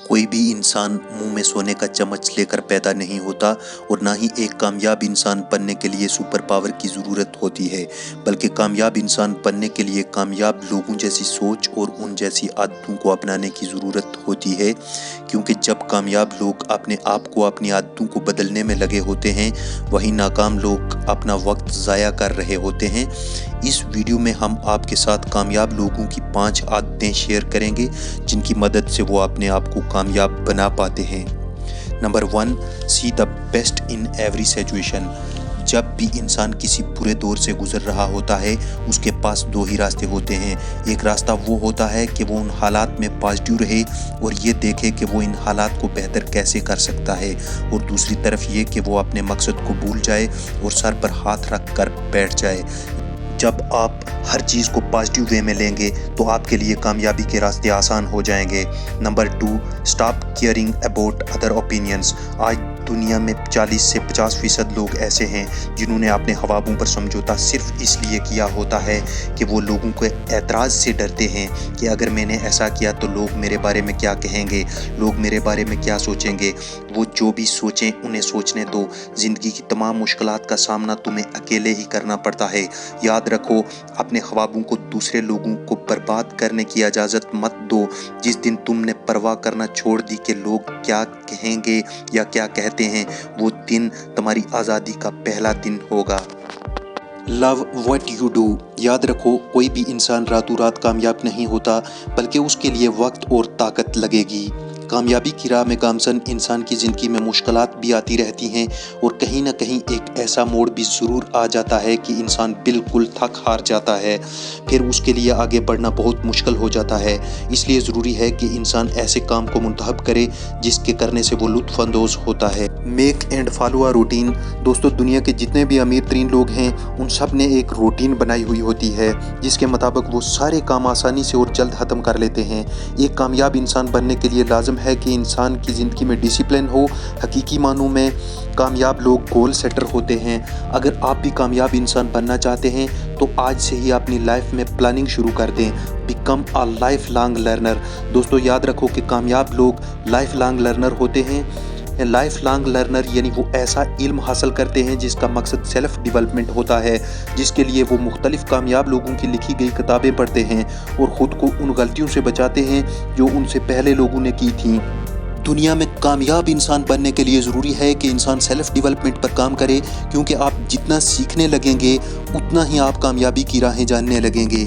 कोई भी इंसान मुंह में सोने का चम्मच लेकर पैदा नहीं होता और ना ही एक कामयाब इंसान बनने के लिए सुपर पावर की ज़रूरत होती है, बल्कि कामयाब इंसान बनने के लिए कामयाब लोगों जैसी सोच और उन जैसी आदतों को अपनाने की ज़रूरत होती है। क्योंकि जब कामयाब लोग अपने आप को अपनी आदतों को बदलने में लगे होते हैं, वहीं नाकाम लोग अपना वक्त ज़ाया कर रहे होते हैं। इस वीडियो में हम आपके साथ कामयाब लोगों की 5 आदतें शेयर करेंगे जिनकी मदद से वो अपने आप को कामयाब बना पाते हैं। Number 1, see the best in every situation. जब भी इंसान किसी बुरे दौर से गुजर रहा होता है, उसके पास 2 ही रास्ते होते हैं। एक रास्ता वो होता है कि वो उन हालात में पॉजिटिव रहे और ये देखे कि वो इन हालात को बेहतर कैसे कर सकता है, और दूसरी तरफ ये कि वो अपने मकसद को भूल जाए और सर पर हाथ रख कर बैठ जाए। जब आप हर चीज़ को पॉजिटिव वे में लेंगे तो आपके लिए कामयाबी के रास्ते आसान हो जाएंगे। Number 2, stop caring about other opinions. आज दुनिया में 40 से 50% लोग ऐसे हैं जिन्होंने अपने ख्वाबों पर समझौता सिर्फ इसलिए किया होता है कि वो लोगों के एतराज़ से डरते हैं कि अगर मैंने ऐसा किया तो लोग मेरे बारे में क्या कहेंगे, लोग मेरे बारे में क्या सोचेंगे। वो जो भी सोचें उन्हें सोचने दो। ज़िंदगी की तमाम मुश्किलात का सामना तुम्हें अकेले ही करना पड़ता है। याद रखो, अपने ख्वाबों को दूसरे लोगों को बर्बाद करने की इजाज़त मत दो। जिस दिन तुमने परवाह करना छोड़ दी कि लोग क्या कहेंगे या क्या कहते हैं, वो दिन तुम्हारी आज़ादी का पहला दिन होगा। Love what you do. याद रखो, कोई भी इंसान रातों रात कामयाब नहीं होता, बल्कि उसके लिए वक्त और ताकत लगेगी। कामयाबी की राह में गामसन इंसान की ज़िंदगी में मुश्किलात भी आती रहती हैं और कहीं ना कहीं एक ऐसा मोड़ भी ज़रूर आ जाता है कि इंसान बिल्कुल थक हार जाता है। फिर उसके लिए आगे बढ़ना बहुत मुश्किल हो जाता है। इसलिए ज़रूरी है कि इंसान ऐसे काम को मुंतखब करे जिसके करने से वो लुत्फ़ अंदोज़ होता है। Make and follow a routine. दोस्तों, दुनिया के जितने भी अमीर तरीन लोग हैं उन सब ने एक रूटीन बनाई हुई होती है जिसके मुताबिक वो सारे काम आसानी से और जल्द ख़त्म कर लेते हैं। एक कामयाब इंसान बनने के लिए लाजम है कि इंसान की ज़िंदगी में डिसिप्लिन हो। हकीकी मानों में कामयाब लोग गोल सेटर होते हैं। अगर आप भी कामयाब इंसान बनना चाहते हैं तो आज से ही अपनी लाइफ में प्लानिंग शुरू कर दें। Become a life long learner. दोस्तों, याद रखो कि कामयाब लोग लाइफ लॉन्ग लर्नर होते हैं। लाइफ लॉन्ग लर्नर यानी वो ऐसा इल्म हासिल करते हैं जिसका मकसद सेल्फ डेवलपमेंट होता है, जिसके लिए वो मुख्तलिफ कामयाब लोगों की लिखी गई किताबें पढ़ते हैं और ख़ुद को उन गलतियों से बचाते हैं जो उनसे पहले लोगों ने की थी। दुनिया में कामयाब इंसान बनने के लिए ज़रूरी है कि इंसान सेल्फ डेवलपमेंट पर काम करे, क्योंकि आप जितना सीखने लगेंगे उतना ही आप कामयाबी की राहें जानने लगेंगे।